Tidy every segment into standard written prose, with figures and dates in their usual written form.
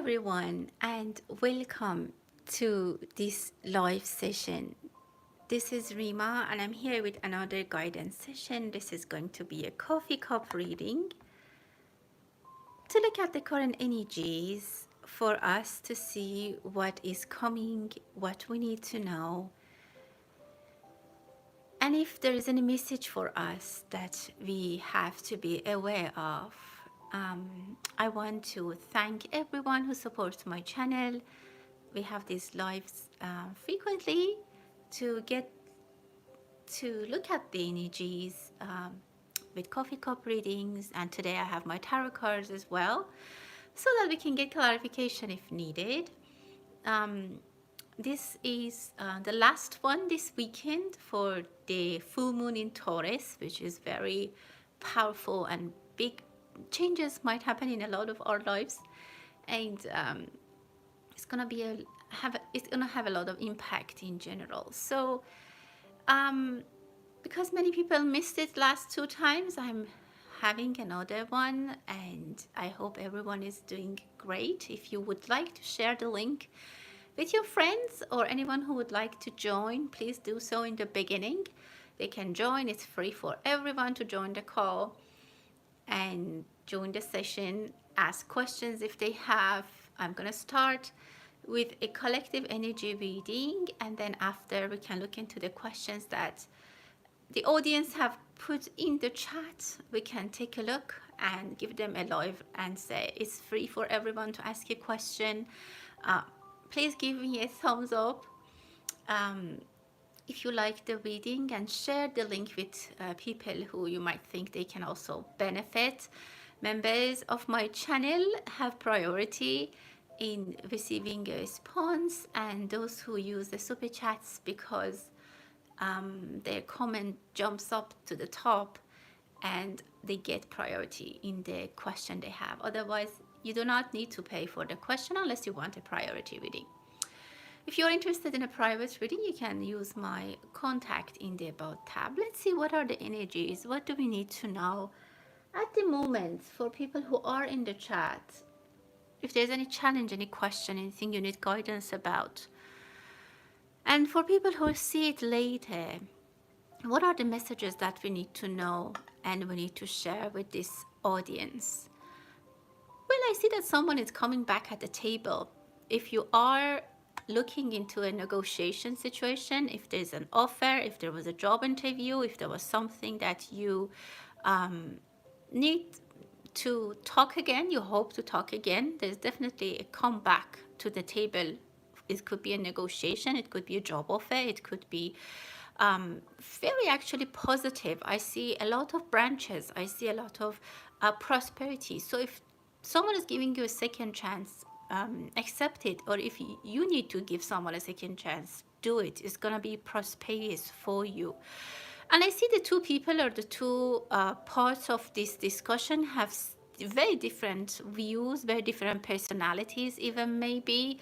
everyone, and welcome to this live session. This is Reema, and I'm here with another guidance session. This is going to be a coffee cup reading to look at the current energies for us to see what is coming, what we need to know, and if there is any message for us that we have to be aware of. I want to thank everyone who supports my channel. We have these lives frequently to get to look at the energies with coffee cup readings, and today I have my tarot cards as well so that we can get clarification if needed. This is the last one this weekend for the full moon in Taurus, which is very powerful, and big changes might happen in a lot of our lives, and it's gonna be it's gonna have a lot of impact in general. So because many people missed it last 2 times, I'm having another one, and I hope everyone is doing great. If you would like to share the link with your friends or anyone who would like to join, please do so in the beginning. They can join. It's free for everyone to join the call and join the session, ask questions if they have. I'm going to start with a collective energy reading, and then after we can look into the questions that the audience have put in the chat. We can take a look and give them a live answer. It's free for everyone to ask a question. Please give me a thumbs up if you like the reading, and share the link with people who you might think they can also benefit. Members of my channel have priority in receiving a response, and those who use the super chats, because their comment jumps up to the top and they get priority in the question they have. Otherwise, you do not need to pay for the question unless you want a priority reading. If you're interested in a private reading, you can use my contact in the About tab. Let's see what are the energies, what do we need to know at the moment for people who are in the chat. If there's any challenge, any question, anything you need guidance about. And for people who will see it later, what are the messages that we need to know and we need to share with this audience? Well, I see that someone is coming back at the table. If you are looking into a negotiation situation, if there's an offer, if there was a job interview, if there was something that you need to talk again, you hope to talk again, there's definitely a comeback to the table. It could be a negotiation, it could be a job offer, it could be very actually positive. I see a lot of branches, I see a lot of prosperity. So if someone is giving you a second chance, accept it. Or if you need to give someone a second chance, do it. It's gonna be prosperous for you. And I see the two people, or the two parts of this discussion, have very different views, very different personalities even maybe,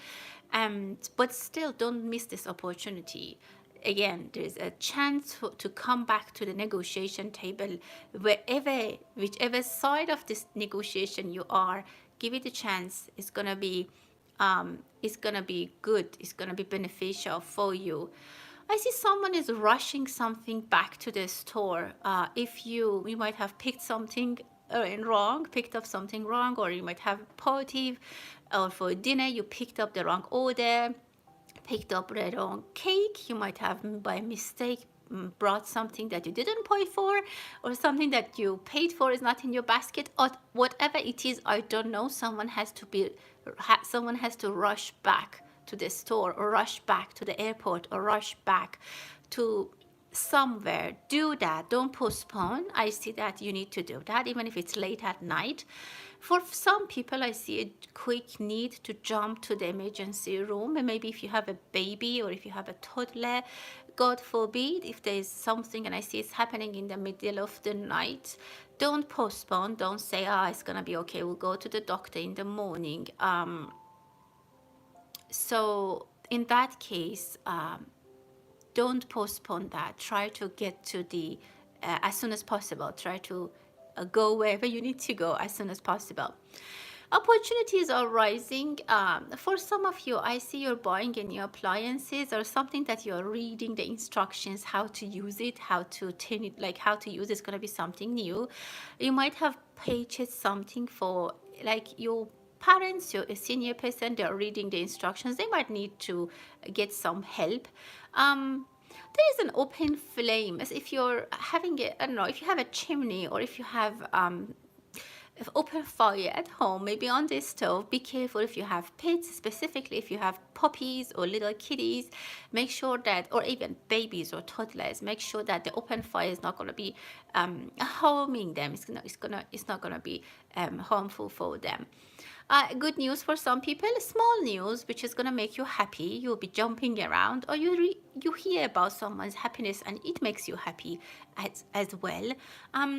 but still don't miss this opportunity. Again, there's a chance to come back to the negotiation table. Whichever side of this negotiation you are, give it a chance. It's gonna be good. It's gonna be beneficial for you. I see someone is rushing something back to the store. If you might have picked something picked up something wrong, or you might have a party, or for dinner you picked up the wrong order, picked up the wrong cake. You might have by mistake brought something that you didn't pay for, or something that you paid for is not in your basket, or whatever it is. I don't know. Someone has to rush back to the store, or rush back to the airport, or rush back to somewhere. Do that. Don't postpone. I see that you need to do that, even if it's late at night. For some people, I see a quick need to jump to the emergency room. And maybe if you have a baby, or if you have a toddler, God forbid, if there's something and I see it's happening in the middle of the night, don't postpone. Don't say, it's gonna be okay, we'll go to the doctor in the morning. So in that case, don't postpone that. Try to get to the as soon as possible. Try to go wherever you need to go as soon as possible. Opportunities are rising. For some of you, I see you're buying a new appliances or something that you're reading the instructions, how to use it, how to turn it, like how to use it's going to be something new. You might have purchased something for like your parents, your a senior person, they're reading the instructions. They might need to get some help. There is an open flame, as if you're having a, I don't know, if you have a chimney or if you have if open fire at home, maybe on the stove. Be careful if you have pets, specifically if you have puppies or little kitties. Make sure that, or even babies or toddlers, make sure that the open fire is not going to be harming them. It's not gonna be harmful for them. Good news for some people, small news which is gonna make you happy. You'll be jumping around, or you hear about someone's happiness and it makes you happy as well.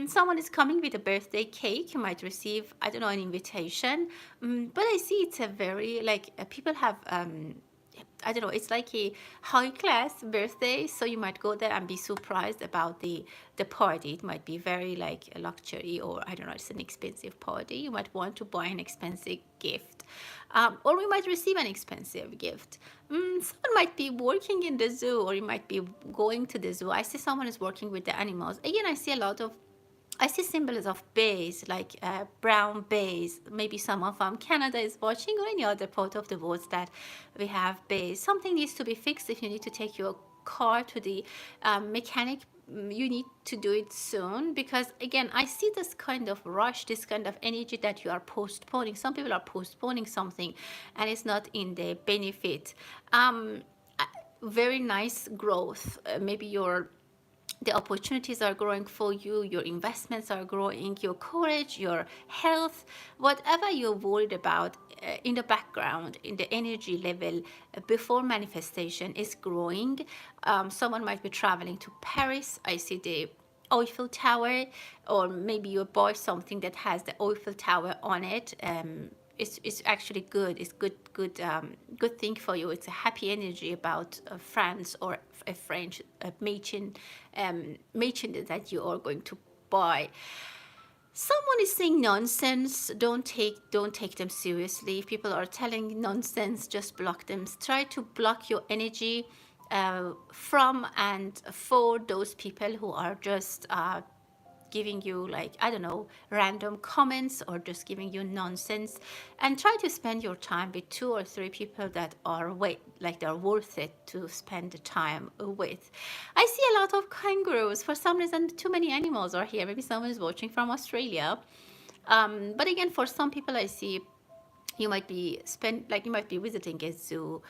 Someone is coming with a birthday cake. You might receive, I don't know, an invitation. But I see it's a very like people have. I don't know, it's like a high class birthday, so you might go there and be surprised about the party. It might be very like a luxury, or I don't know, it's an expensive party. You might want to buy an expensive gift, or we might receive an expensive gift. Someone might be working in the zoo, or you might be going to the zoo. I see someone is working with the animals. Again, I see symbols of bears, like brown bears. Maybe someone from Canada is watching, or any other part of the world that we have bears. Something needs to be fixed. If you need to take your car to the mechanic, you need to do it soon, because again, I see this kind of rush, this kind of energy that you are postponing. Some people are postponing something and it's not in their benefit. Very nice growth. Maybe the opportunities are growing for you, your investments are growing, your courage, your health, whatever you're worried about in the background, in the energy level before manifestation is growing. Someone might be traveling to Paris. I see the Eiffel Tower, or maybe you buy something that has the Eiffel Tower on it. It's actually good. It's good thing for you. It's a happy energy about France or a French merchant that you are going to buy. Someone is saying nonsense. Don't take them seriously. If people are telling nonsense, just block them. Try to block your energy from and for those people who are just giving you, like, I don't know, random comments or just giving you nonsense. And try to spend your time with 2 or 3 people that are they're worth it to spend the time with. I see a lot of kangaroos. For some reason, too many animals are here. Maybe someone is watching from Australia. But again, for some people, I see you might be visiting a zoo,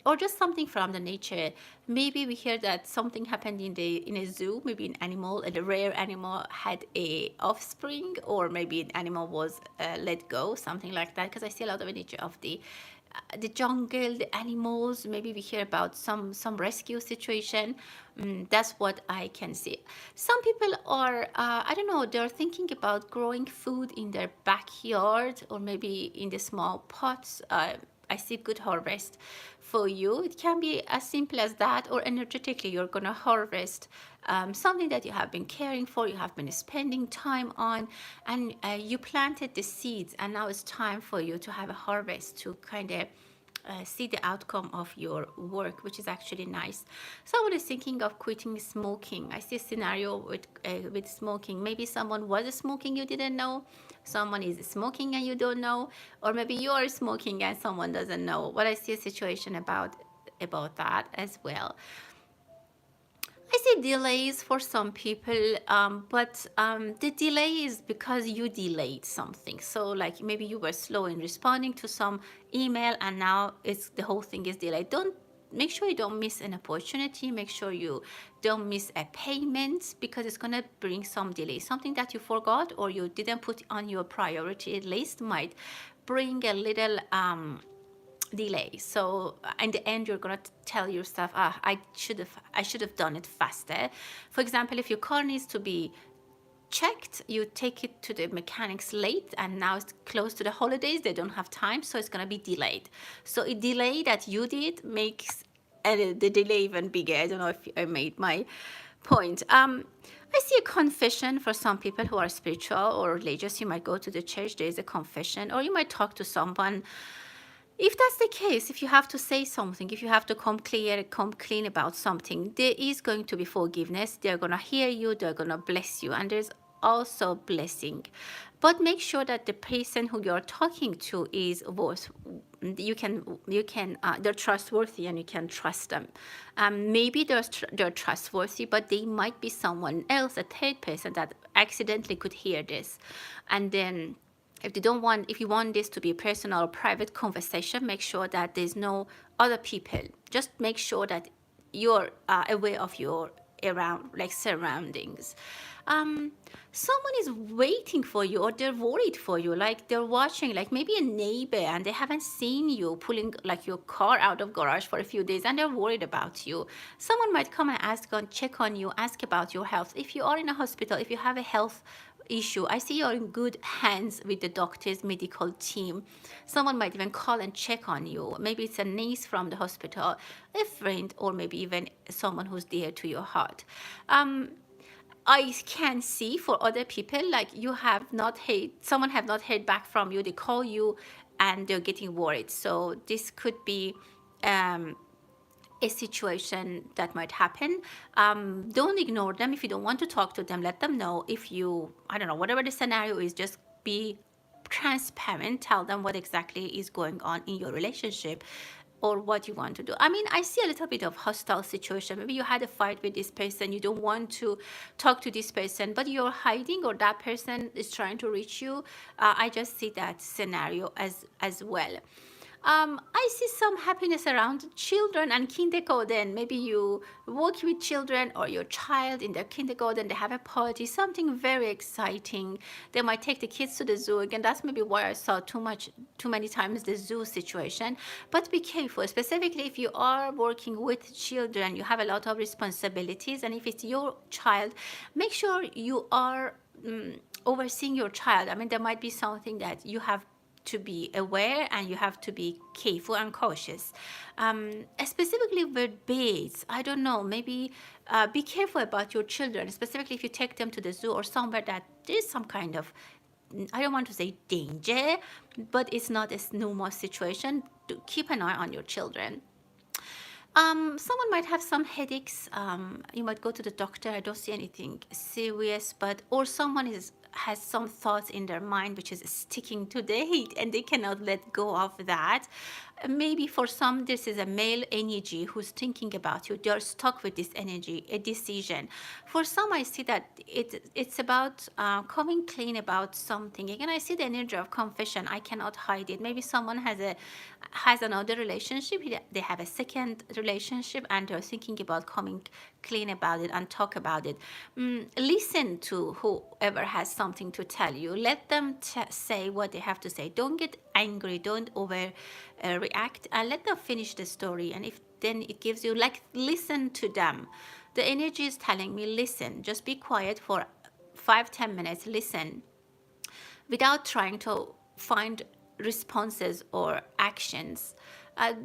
or just something from the nature. Maybe we hear that something happened in a zoo. Maybe an animal, a rare animal, had a offspring, or maybe an animal was let go, something like that. Because I see a lot of energy of the jungle, the animals. Maybe we hear about some rescue situation. That's what I can see. Some people are, I don't know, they're thinking about growing food in their backyard, or maybe in the small pots. I see good harvest for you. It can be as simple as that, or energetically, you're gonna harvest something that you have been caring for, you have been spending time on, and you planted the seeds, and now it's time for you to have a harvest, to kind of see the outcome of your work, which is actually nice. Someone is thinking of quitting smoking. I see a scenario with smoking. Maybe someone was smoking, you didn't know. Someone is smoking and you don't know, or maybe you are smoking and someone doesn't know. But I see a situation about that as well. I see delays for some people, but the delay is because you delayed something. So like maybe you were slow in responding to some email, and now the whole thing is delayed. Make sure you don't miss an opportunity. Make sure you don't miss a payment, because it's going to bring some delay. Something that you forgot or you didn't put on your priority list might bring a little delay. So in the end, you're gonna tell yourself, I should have done it faster. For example, if your car needs to be checked, you take it to the mechanics late, and now it's close to the holidays, they don't have time, so it's gonna be delayed. So a delay that you did makes the delay even bigger. I don't know if I made my point. I see a confession for some people who are spiritual or religious. You might go to the church, there is a confession, or you might talk to someone. If that's the case, if you have to say something, if you have to come clean about something, there is going to be forgiveness. They're going to hear you, they're going to bless you, and there's also blessing. But make sure that the person who you're talking to is worth, they're trustworthy and you can trust them. Maybe they're trustworthy, but they might be someone else, a third person that accidentally could hear this, and then if you want this to be a personal or private conversation, make sure that there's no other people. Just make sure that you're aware of your surroundings. Someone is waiting for you, or they're worried for you, like they're watching, like maybe a neighbor, and they haven't seen you pulling like your car out of garage for a few days, and they're worried about you. Someone might come and check on you, ask about your health. If you are in a hospital, if you have a health issue, I see you're in good hands with the doctors, medical team. Someone might even call and check on you. Maybe it's a niece from the hospital, a friend, or maybe even someone who's dear to your heart. I can see for other people, like someone have not heard back from you, they call you and they're getting worried. So this could be a situation that might happen. Don't ignore them. If you don't want to talk to them, let them know. If you, I don't know, whatever the scenario is, just be transparent. Tell them what exactly is going on in your relationship or what you want to do. I mean, I see a little bit of hostile situation. Maybe you had a fight with this person. You don't want to talk to this person, but you're hiding, or that person is trying to reach you. I just see that scenario as well. I see some happiness around children and kindergarten. Maybe you work with children or your child in their kindergarten, they have a party, something very exciting. They might take the kids to the zoo. Again, that's maybe why I saw too many times the zoo situation. But be careful, specifically if you are working with children, you have a lot of responsibilities. And if it's your child, make sure you are overseeing your child. I mean, there might be something that you have to be aware, and you have to be careful and cautious. Specifically with babies, I don't know, maybe be careful about your children, specifically if you take them to the zoo or somewhere that there's some kind of, I don't want to say danger, but it's not a normal situation. Keep an eye on your children. Someone might have some headaches. You might go to the doctor. I don't see anything serious, or someone has some thoughts in their mind which is sticking to the heat and they cannot let go of that. Maybe for some, this is a male energy who's thinking about you. They're stuck with this energy, a decision. For some, I see that it's about coming clean about something. Again, I see the energy of confession. I cannot hide it. Maybe someone has another relationship. They have a second relationship and they're thinking about coming clean about it and talk about it. Listen to whoever has something to tell you. Let them say what they have to say. Don't get angry. Don't react, and let them finish the story. And if then it gives you, like, listen to them. The energy is telling me, listen. Just be quiet for 5-10 minutes. Listen, without trying to find responses or actions.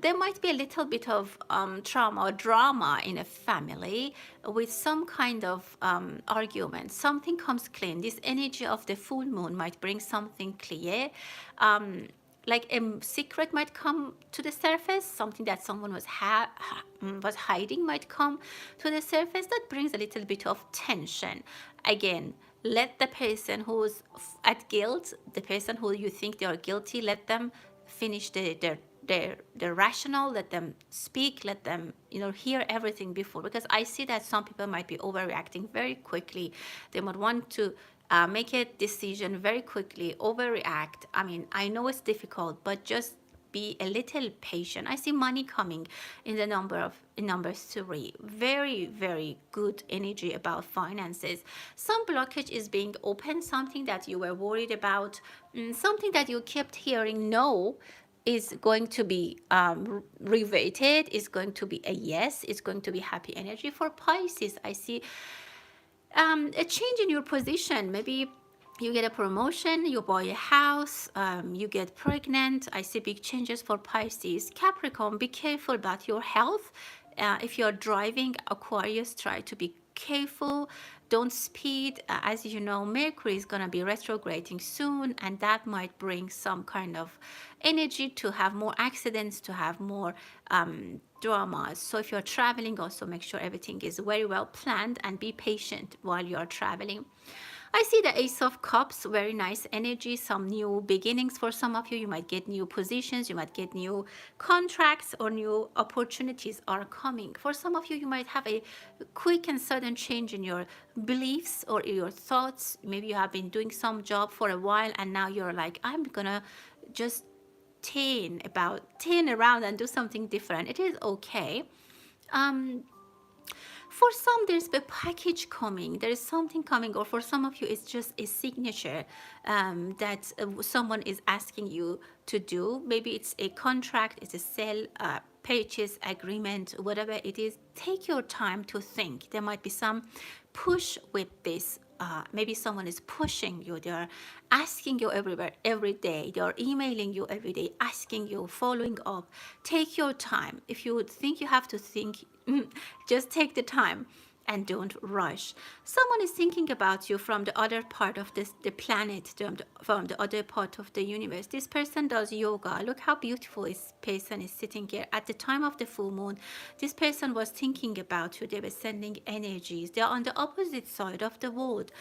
There might be a little bit of trauma or drama in a family with some kind of argument. Something comes clean. This energy of the full moon might bring something clear. Like a secret might come to the surface. Something that someone was hiding might come to the surface. That brings a little bit of tension. Again, let the person who's at guilt, the person who you think they are guilty, let them finish their rational, let them speak, let them hear everything before, because I see that some people might be overreacting very quickly. They might want to make a decision very quickly, overreact. I mean, I know it's difficult, but just be a little patient. I see money coming in the number 3. Very, very good energy about finances. Some blockage is being opened, something that you were worried about, something that you kept hearing no is going to be reverted, is going to be a yes, it's going to be happy energy. For Pisces, I see a change in your position. Maybe you get a promotion, you buy a house, you get pregnant. I see big changes for Pisces. Capricorn, be careful about your health. If you're driving, Aquarius, try to be careful. don't speed. As you know, Mercury is going to be retrograding soon, and that might bring some kind of energy to have more accidents, to have more dramas. So if you're traveling, also make sure everything is very well planned and be patient while you're traveling. I see the Ace of Cups, very nice energy, some new beginnings for some of you. You might get new positions, you might get new contracts, or new opportunities are coming. For some of you, you might have a quick and sudden change in your beliefs or your thoughts. Maybe you have been doing some job for a while and now you're like, I'm gonna just turn around and do something different. It is okay. For some, there's a package coming, there is something coming, or for some of you it's just a signature that someone is asking you to do. Maybe it's a contract, it's a sale, purchase agreement, whatever it is. Take your time to think. There might be some push with this. Maybe someone is pushing you, they're asking you every day, they're emailing you every day, asking you, following up. Take your time. If you think you have to think, just take the time and don't rush. Someone is thinking about you from the other part of the planet, from the other part of the universe. This person does yoga. Look how beautiful this person is sitting here. At the time of the full moon, this person was thinking about you. They were sending energies. They're on the opposite side of the world.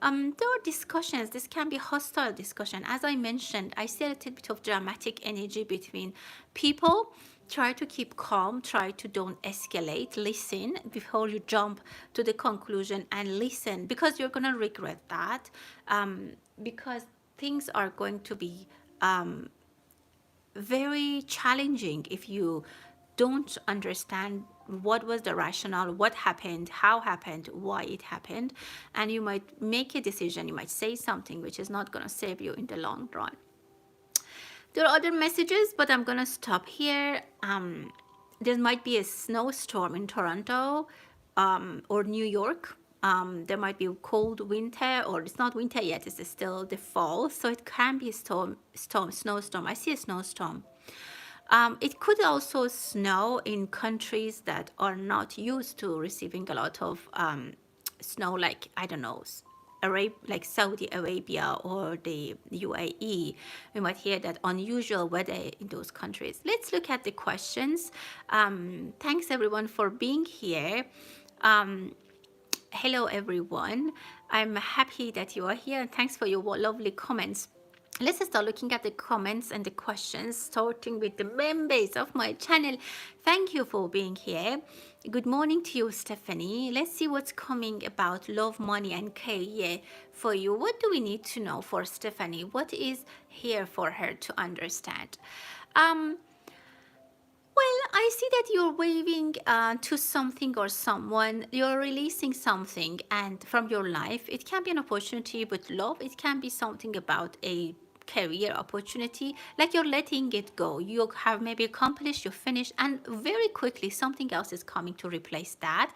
There are discussions. This can be hostile discussion. As I mentioned, I see a little bit of dramatic energy between people. Try to keep calm, try to don't escalate, listen before you jump to the conclusion, and listen, because you're going to regret that, because things are going to be very challenging if you don't understand what was the rationale, what happened, how happened, why it happened, and you might make a decision, you might say something which is not going to save you in the long run. There are other messages, but I'm gonna stop here. There might be a snowstorm in Toronto or New York. There might be a cold winter, or it's not winter yet, it's still the fall. So it can be a snowstorm. I see a snowstorm. It could also snow in countries that are not used to receiving a lot of snow, like, I don't know, like Saudi Arabia or the UAE. We might hear that unusual weather in those countries. Let's look at the questions. Thanks everyone for being here. Hello everyone. I'm happy that you are here, and thanks for your lovely comments. Let's start looking at the comments and the questions, starting with the members of my channel. Thank you for being here. Good morning to you, Stephanie. Let's see what's coming about love, money, and career for you. What do we need to know for Stephanie? What is here for her to understand? Well, I see that you're waving to something or someone. You're releasing something and from your life. It can be an opportunity with love. It can be something about a career opportunity, like you're letting it go. You have maybe accomplished, you finished, and very quickly something else is coming to replace that.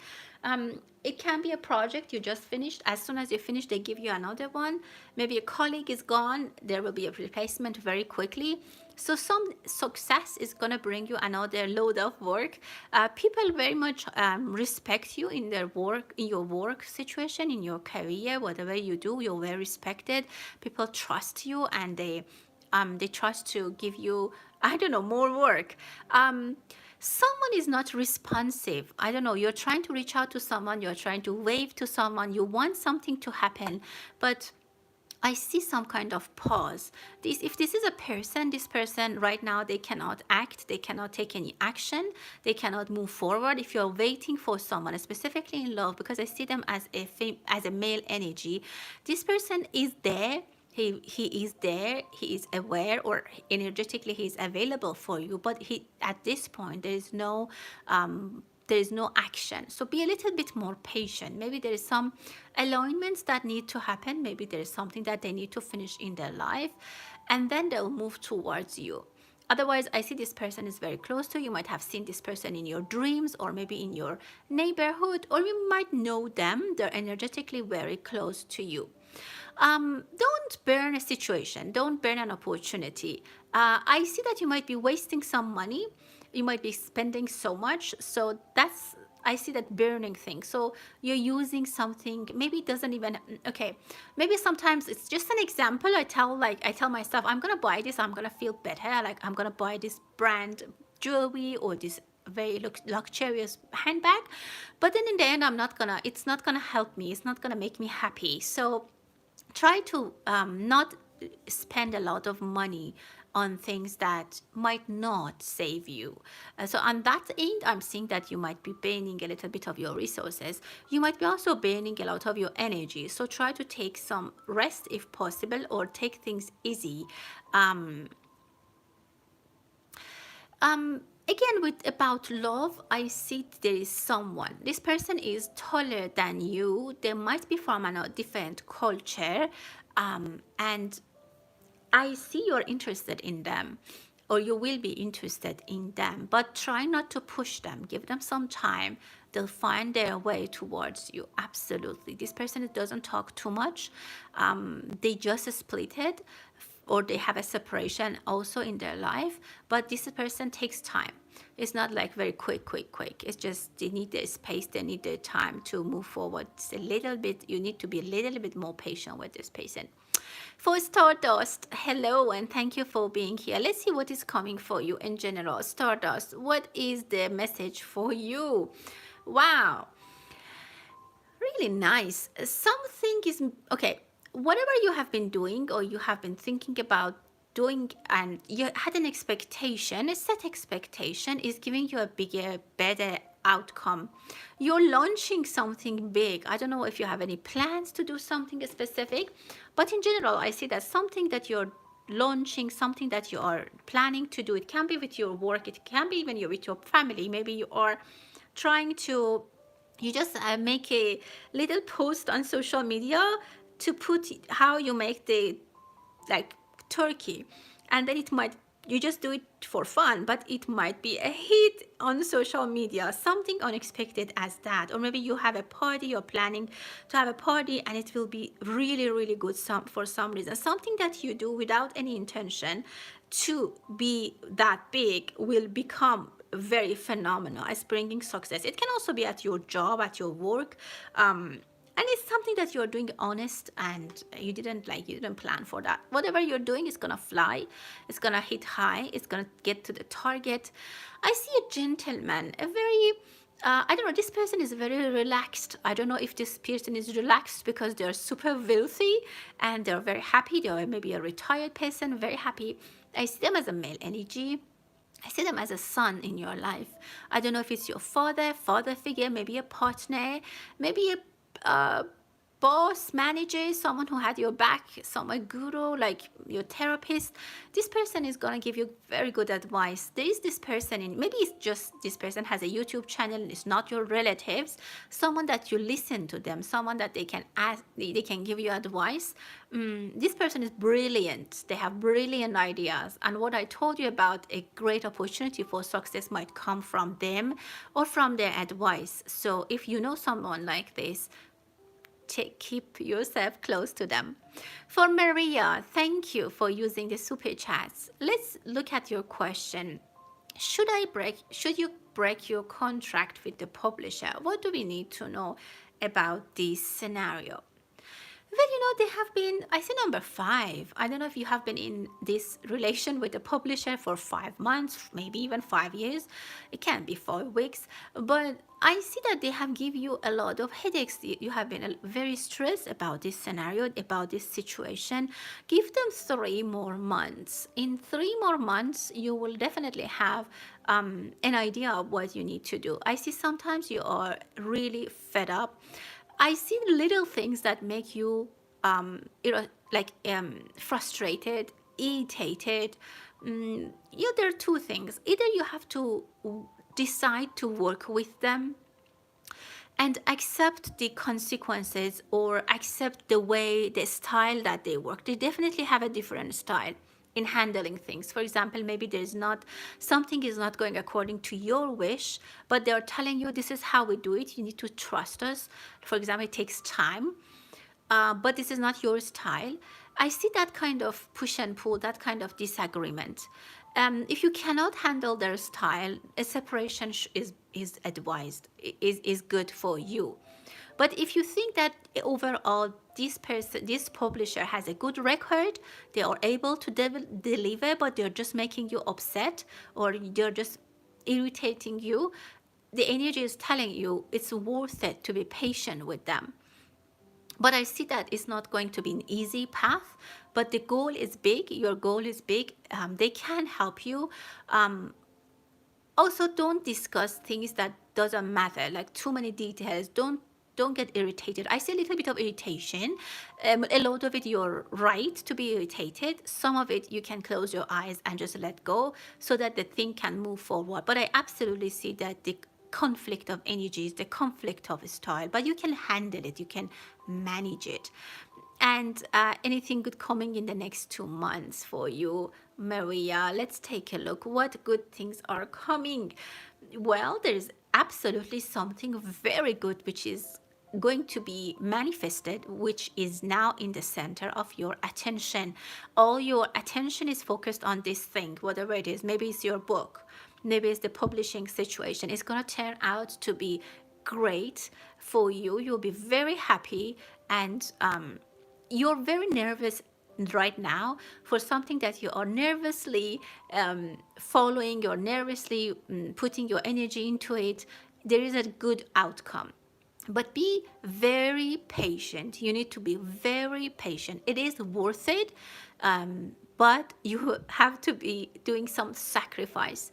It can be a project you just finished. As soon as you finish, they give you another one. Maybe a colleague is gone, there will be a replacement very quickly. So some success is going to bring you another load of work. People very much respect you in their work, in your work situation, in your career, whatever you do, you're very respected. People trust you, and they trust to give you, I don't know, more work. Someone is not responsive. I don't know, you're trying to reach out to someone, you're trying to wave to someone, you want something to happen, but I see some kind of pause. If this is a person, this person right now, they cannot act, they cannot take any action, they cannot move forward. If you're waiting for someone, specifically in love, because I see them as a male energy, this person is there. He is there, he is aware, or energetically he is available for you, but at this point there is no action. So be a little bit more patient. Maybe there is some alignments that need to happen. Maybe there is something that they need to finish in their life, and then they'll move towards you. Otherwise, I see this person is very close to you. You might have seen this person in your dreams, or maybe in your neighborhood, or you might know them. They're energetically very close to you. Don't burn a situation. Don't burn an opportunity. I see that you might be wasting some money. You might be spending so much. So that's I see that burning thing. So you're using something, maybe it doesn't even, okay, maybe sometimes it's just an example. I tell myself, I'm gonna buy this, I'm gonna feel better, like I'm gonna buy this brand jewelry or this very luxurious handbag, but then in the end it's not gonna help me, it's not gonna make me happy. So try to not spend a lot of money on things that might not save you. So on that end, I'm seeing that you might be burning a little bit of your resources. You might be also burning a lot of your energy. So try to take some rest if possible, or take things easy. Again, with about love, I see there is someone. This person is taller than you. They might be from a different culture, and I see you're interested in them, or you will be interested in them, but try not to push them. Give them some time. They'll find their way towards you. Absolutely. This person doesn't talk too much. They just split it, or they have a separation also in their life, but this person takes time. It's not like very quick. It's just they need their space, they need their time to move forward. It's a little bit, you need to be a little bit more patient with this person. For Stardust, hello and thank you for being here. Let's see what is coming for you in general. Stardust, what is the message for you? Wow, really nice. Something is, okay, whatever you have been doing or you have been thinking about doing, and you had an expectation, a set expectation, is giving you a bigger, better outcome. You're launching something big. I don't know if you have any plans to do something specific, but in general, I see that something that you're launching, something that you are planning to do. It can be with your work, it can be even with your family. Maybe you are trying to, you just make a little post on social media to put how you make the, like, turkey, and then it might, you just do it for fun, but it might be a hit on social media, something unexpected as that. Or maybe you have a party, you're planning to have a party, and it will be really good for some reason. Something that you do without any intention to be that big will become very phenomenal as bringing success. It can also be at your job, at your work, and it's something that you're doing honest, and you didn't plan for that. Whatever you're doing is gonna fly, it's gonna hit high, it's gonna get to the target. I see a gentleman, a very I don't know, this person is very relaxed. I don't know if this person is relaxed because they're super wealthy and they're very happy. They're maybe a retired person, very happy. I see them as a male energy. I see them as a son in your life. I don't know if it's your father figure, maybe a partner, maybe a boss, manager, someone who had your back, a guru, like your therapist. This person is gonna give you very good advice. There is this person in, maybe it's just this person has a YouTube channel, it's not your relatives, someone that you listen to them, someone that they can ask, they can give you advice. This person is brilliant. They have brilliant ideas, and what I told you about a great opportunity for success might come from them or from their advice. So if you know someone like this, keep yourself close to them. For Maria, thank you for using the super chats. Let's look at your question. Should you break your contract with the publisher? What do we need to know about this scenario? Well, they have been, I see number 5. I don't know if you have been in this relation with the publisher for 5 months, maybe even 5 years. It can be 4 weeks, but I see that they have given you a lot of headaches. You have been very stressed about this scenario, about this situation. Give them 3 more months. In 3 more months, you will definitely have an idea of what you need to do. I see sometimes you are really fed up. I see little things that make you, frustrated, irritated. There are 2 things. Either you have to decide to work with them and accept the consequences, or accept the style that they work. They definitely have a different style in handling things. For example, maybe something is not going according to your wish, but they're telling you this is how we do it, you need to trust us. For example, it takes time, but this is not your style. I see that kind of push and pull, that kind of disagreement. If you cannot handle their style, a separation is is advised, is good for you. But if you think that overall this publisher has a good record, they are able to deliver, but they're just making you upset, or they're just irritating you, the energy is telling you it's worth it to be patient with them. But I see that it's not going to be an easy path, but the goal is big. Your goal is big. They can help you. Also, don't discuss things that doesn't matter, like too many details. Don't get irritated. I see a little bit of irritation. A lot of it you're right to be irritated. Some of it you can close your eyes and just let go so that the thing can move forward. But I absolutely see that the conflict of energies, the conflict of style, but you can handle it, you can manage it. And anything good coming in the next 2 months for you, Maria? Let's take a look. What good things are coming? Well, there's absolutely something very good which is going to be manifested, which is now in the center of your attention. All your attention is focused on this thing, whatever it is. Maybe it's your book, maybe it's the publishing situation. It's going to turn out to be great for you. You'll be very happy, and you're very nervous right now for something that you are nervously following, you're nervously putting your energy into it. There is a good outcome. But be very patient. You need to be very patient. It is worth it, but you have to be doing some sacrifice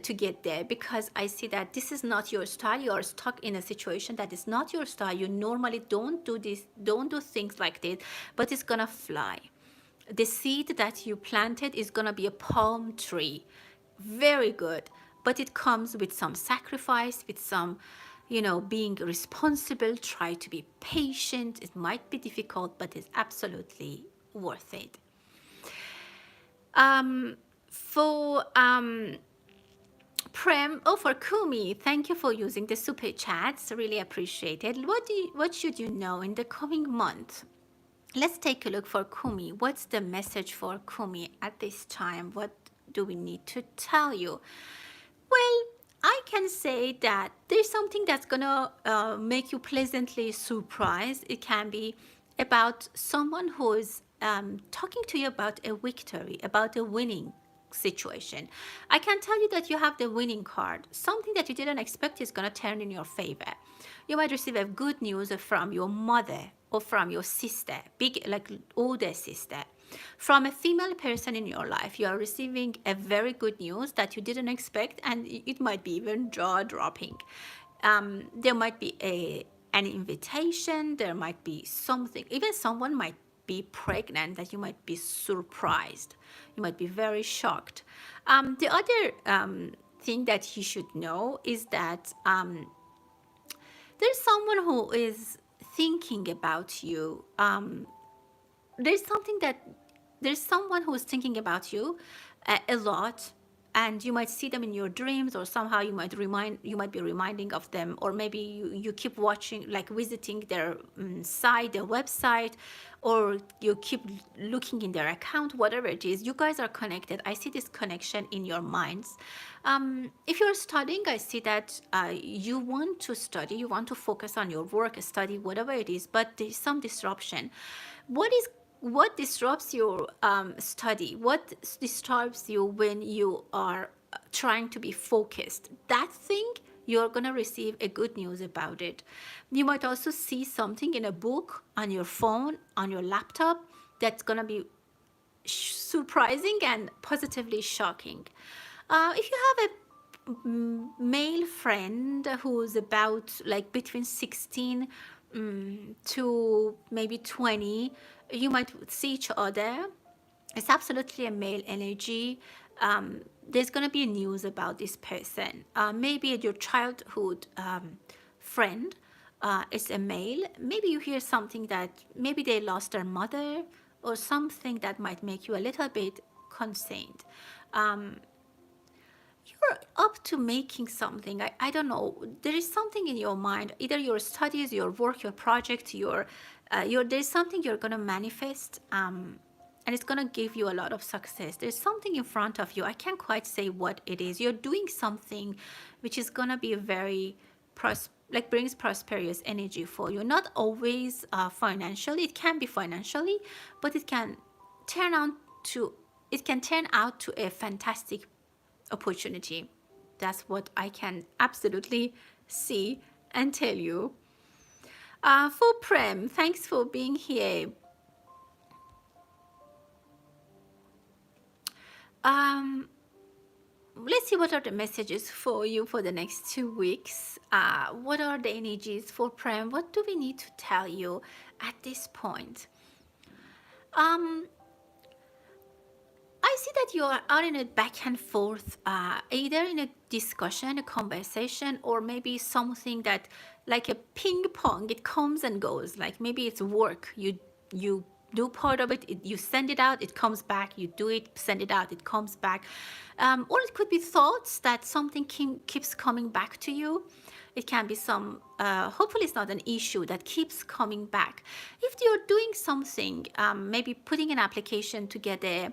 to get there, because I see that this is not your style. You are stuck in a situation that is not your style. You normally don't do this, don't do things like this, but it's gonna fly. The seed that you planted is gonna be a palm tree. Very good, but it comes with some sacrifice, with some, being responsible. Try to be patient. It might be difficult, but it's absolutely worth it. For Prem, for Kumi, thank you for using the super chats. Really appreciate it. What should you know in the coming month? Let's take a look for Kumi. What's the message for Kumi at this time? What do we need to tell you? Well, I can say that there's something that's gonna make you pleasantly surprised. It can be about someone who is talking to you about a victory, about a winning situation. I can tell you that you have the winning card. Something that you didn't expect is gonna turn in your favor. You might receive a good news from your mother or from your sister, big, like older sister. From a female person in your life, you are receiving a very good news that you didn't expect, and it might be even jaw-dropping. There might be an invitation, there might be something, even someone might be pregnant that you might be surprised. You might be very shocked. The other thing that you should know is that there's someone who is thinking about you. There's someone who is thinking about you a lot, and you might see them in your dreams, or somehow you might be reminding of them, or maybe you keep watching, like visiting their site, their website, or you keep looking in their account, whatever it is. You guys are connected. I see this connection in your minds. If you're studying, I see that you want to study, you want to focus on your work, study, whatever it is, but there's some disruption. What disrupts your study? What disturbs you when you are trying to be focused? That thing, you're going to receive a good news about it. You might also see something in a book, on your phone, on your laptop, that's going to be surprising and positively shocking. If you have a male friend who's about like between 16 to maybe 20, you might see each other. It's absolutely a male energy. There's going to be news about this person. Maybe your childhood friend is a male. Maybe you hear something that maybe they lost their mother, or something that might make you a little bit concerned. You're up to making something. I don't know. There is something in your mind, either your studies, your work, your project, there's something you're going to manifest. and it's going to give you a lot of success. There's something in front of you. I can't quite say what it is. You're doing something which is going to be very like brings prosperous energy for you. Not always financially. It can be financially, but it can turn out to a fantastic opportunity. That's what I can absolutely see and tell you. For Prem, thanks for being here. Let's see what are the messages for you for the next 2 weeks. What are the energies for Prem? What do we need to tell you at this point? I see that you are in a back and forth, either in a discussion, a conversation, or maybe something that like a ping pong, it comes and goes. Like maybe it's work. You do part of it, you send it out, it comes back, you do it, send it out, it comes back. Or it could be thoughts that something keeps coming back to you. It can be some, hopefully it's not an issue that keeps coming back. If you're doing something, maybe putting an application together,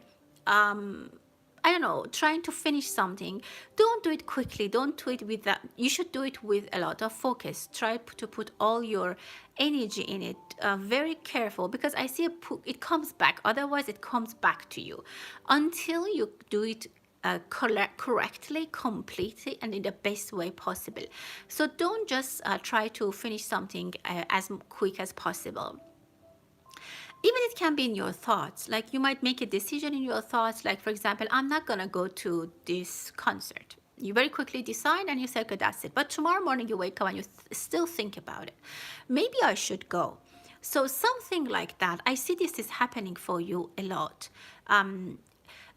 I don't know, trying to finish something, don't do it quickly. Don't do it with that. You should do it with a lot of focus. Try to put all your energy in it. Very careful, because I see it comes back. Otherwise, it comes back to you until you do it correctly, completely, and in the best way possible. So don't just try to finish something as quick as possible. Even it can be in your thoughts. Like you might make a decision in your thoughts. Like, for example, I'm not going to go to this concert. You very quickly decide and you say, okay, that's it. But tomorrow morning you wake up and you still think about it. Maybe I should go. So something like that. I see this is happening for you a lot.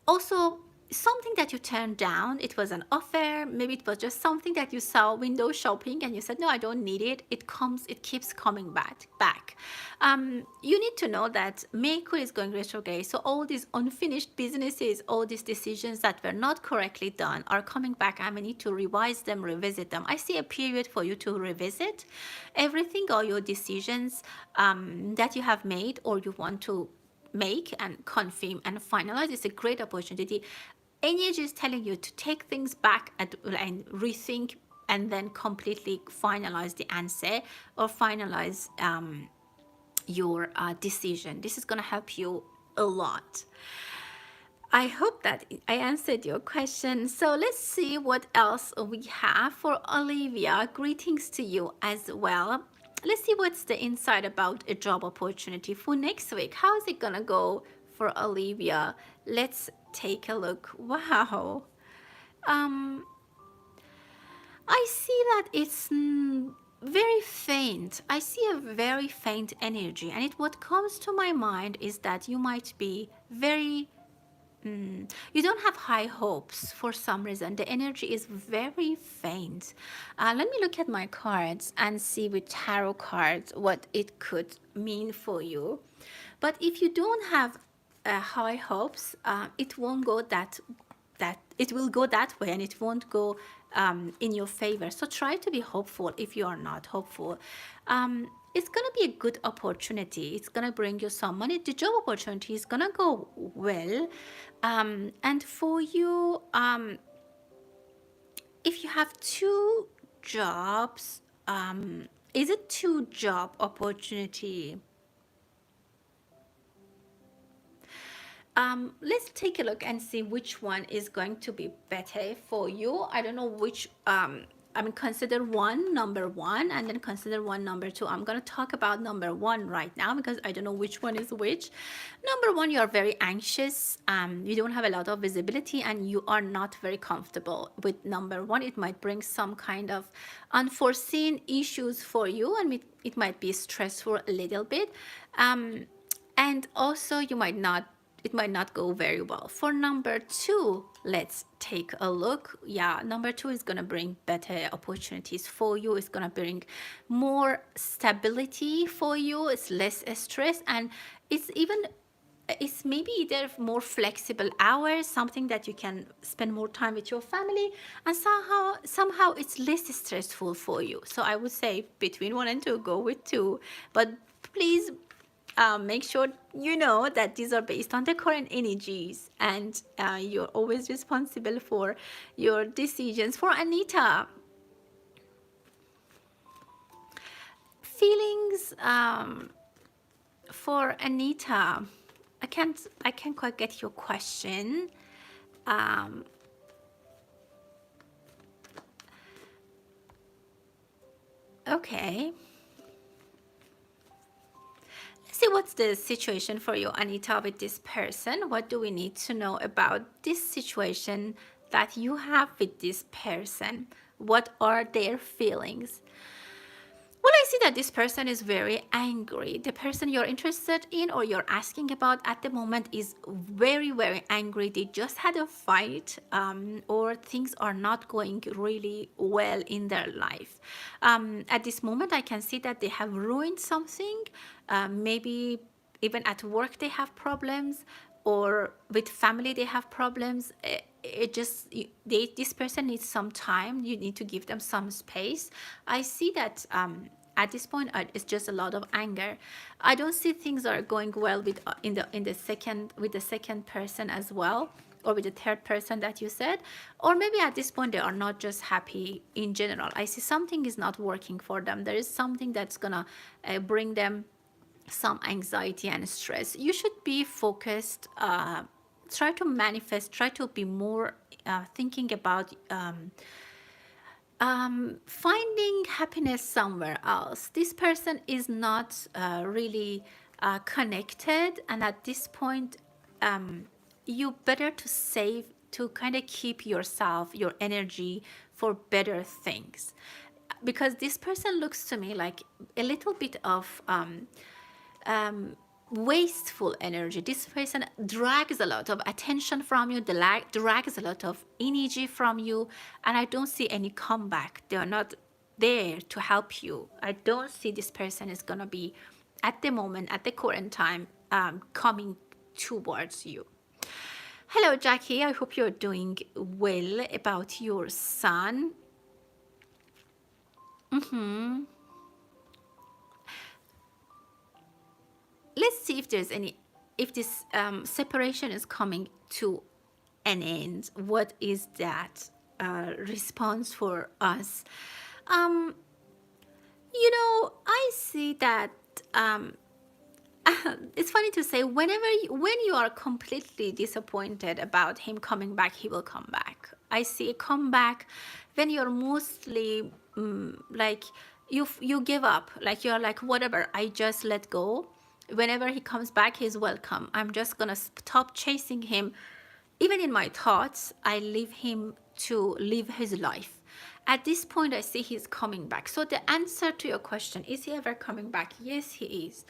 Also, something that you turned down, it was an offer, maybe it was just something that you saw window shopping and you said, no, I don't need it. It keeps coming back. You need to know that Mercury is going retrograde, so all these unfinished businesses, all these decisions that were not correctly done are coming back, and we need to revise them, revisit them. I see a period for you to revisit everything, all your decisions that you have made or you want to make and confirm and finalize. It's a great opportunity. Energy is telling you to take things back and rethink, and then completely finalize the answer or finalize your decision. This is going to help you a lot. I hope that I answered your question. So let's see what else we have for Olivia. Greetings to you as well. Let's see what's the insight about a job opportunity for next week. How is it gonna go for Olivia? Let's take a look. Wow. I see that it's very faint. I see a very faint energy, and what comes to my mind is that you might be very you don't have high hopes for some reason. The energy is very faint. Let me look at my cards and see with tarot cards what it could mean for you. But if you don't have high hopes, it won't go it will go that way, and it won't go in your favor. So try to be hopeful if you are not hopeful. It's going to be a good opportunity. It's going to bring you some money. The job opportunity is going to go well. And for you, if you have 2 jobs, is it 2 job opportunity? Let's take a look and see which one is going to be better for you. I don't know which, consider number one, and then consider number 2. I'm going to talk about number 1 right now because I don't know which one is which. Number 1, you are very anxious. You don't have a lot of visibility and you are not very comfortable with number 1. It might bring some kind of unforeseen issues for you, and it might be stressful a little bit. And also it might not go very well. For number 2, let's take a look. Yeah, number 2 is going to bring better opportunities for you. It's going to bring more stability for you. It's less stress, and it's maybe either more flexible hours, something that you can spend more time with your family, and somehow it's less stressful for you. So I would say between 1 and 2, go with 2. But please make sure you know that these are based on the current energies, and you're always responsible for your decisions. For Anita, feelings for Anita, I can't quite get your question. Um, okay. Let's see what's the situation for you, Anita, with this person. What do we need to know about this situation that you have with this person? What are their feelings? Well, I see that this person is very angry. The person you're interested in or you're asking about at the moment is very, very angry. They just had a fight, or things are not going really well in their life. At this moment, I can see that they have ruined something. Maybe even at work they have problems, or with family they have problems. This person needs some time. You need to give them some space. I see that at this point it's just a lot of anger. I don't see things are going well with in the second, with the second person as well, or with the third person that you said. Or maybe at this point they are not just happy in general. I see something is not working for them. There is something that's gonna bring them some anxiety and stress. You should be focused. Try to manifest. Try to be more thinking about finding happiness somewhere else. This person is not really connected, and at this point, you better to save, to kind of keep yourself, your energy for better things, because this person looks to me like a little bit of wasteful energy. This person drags a lot of attention from you, drags a lot of energy from you, and I don't see any comeback. They are not there to help you. I don't see this person is gonna be, at the moment, at the current time, coming towards you. Hello, Jackie. I hope you're doing well. About your son. Let's see if there's any, if this separation is coming to an end. What is that response for us? You know, I see that it's funny to say, when you are completely disappointed about him coming back, he will come back. I see a comeback when you're mostly like you give up, like you're like, whatever, I just let go. Whenever he comes back, he's welcome. I'm just gonna stop chasing him. Even in my thoughts, I leave him to live his life. At this point, I see he's coming back. So the answer to your question, is he ever coming back? Yes, he is.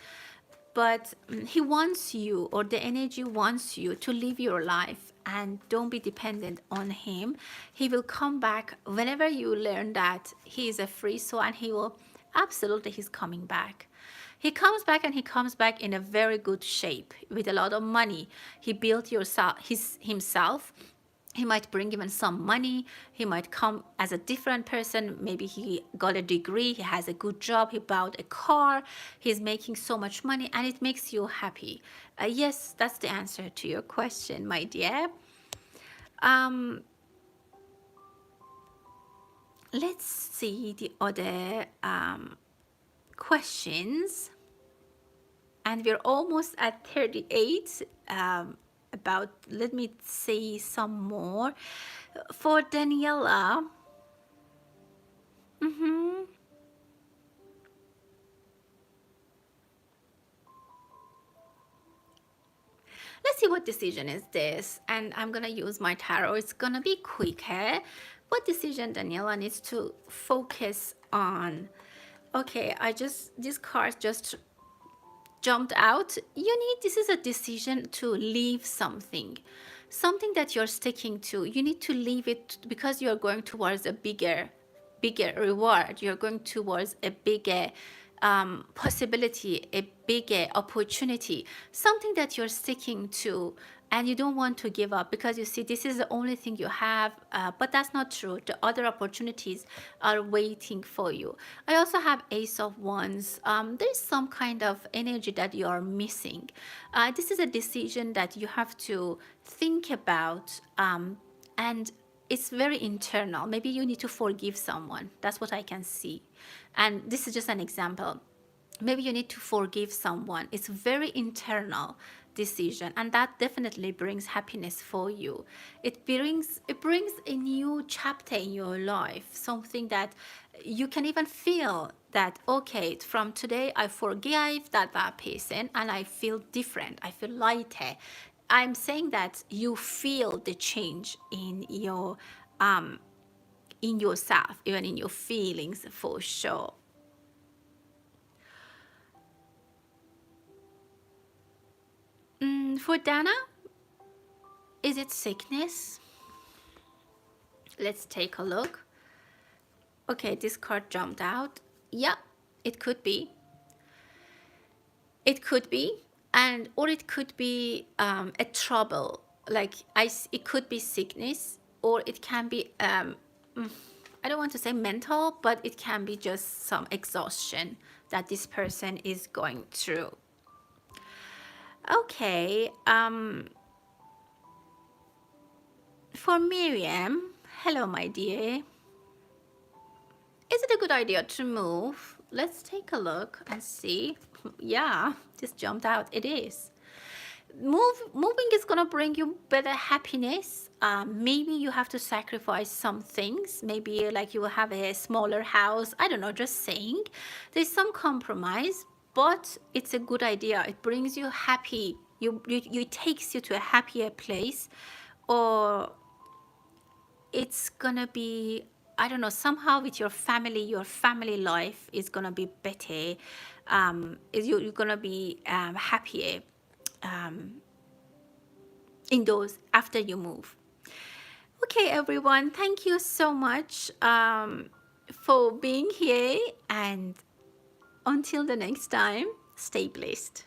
But he wants you, or the energy wants you to live your life and don't be dependent on him. He will come back whenever you learn that he is a free soul, and he will, absolutely, he's coming back. He comes back, and he comes back in a very good shape with a lot of money. He built himself. He might bring even some money. He might come as a different person. Maybe he got a degree. He has a good job. He bought a car. He's making so much money, and it makes you happy. Yes, that's the answer to your question, my dear. Let's see the other questions. And we're almost at 38. About, let me see some more. For Daniela, let's see what decision is this. And I'm gonna use my tarot. It's gonna be quicker. What decision Daniela needs to focus on? Okay, these cards just jumped out. This is a decision to leave something that you're sticking to. You need to leave it because you're going towards a bigger reward. You're going towards a bigger possibility, a bigger opportunity, something that you're sticking to. and you don't want to give up because you see this is the only thing you have, but that's not true. The other opportunities are waiting for you. I also have Ace of Wands. There's some kind of energy that you are missing. This is a decision that you have to think about, and it's very internal. Maybe you need to forgive someone. That's what I can see, and this is just an example. Maybe you need to forgive someone. It's very internal decision, and that definitely brings happiness for you. It brings a new chapter in your life, something that you can even feel that, okay, from today I forgive that person and I feel different, I feel lighter. I'm saying that you feel the change in yourself, even in your feelings, for sure. For Dana, is it sickness? Let's take a look. Okay, this card jumped out. Yeah, it could be. It could be, and or it could be a trouble. Like it could be sickness, or it can be I don't want to say mental, but it can be just some exhaustion that this person is going through. Okay, for Miriam, hello, my dear. Is it a good idea to move? Let's take a look and see. Yeah, just jumped out. It is. Moving is gonna bring you better happiness. Maybe you have to sacrifice some things. Maybe like you will have a smaller house. I don't know, just saying. There's some compromise, but it's a good idea. It brings you happy. It takes you to a happier place, or it's gonna be, I don't know, somehow with your family life is gonna be better. You're gonna be happier in those after you move. Okay, everyone, thank you so much for being here, and until the next time, stay blessed.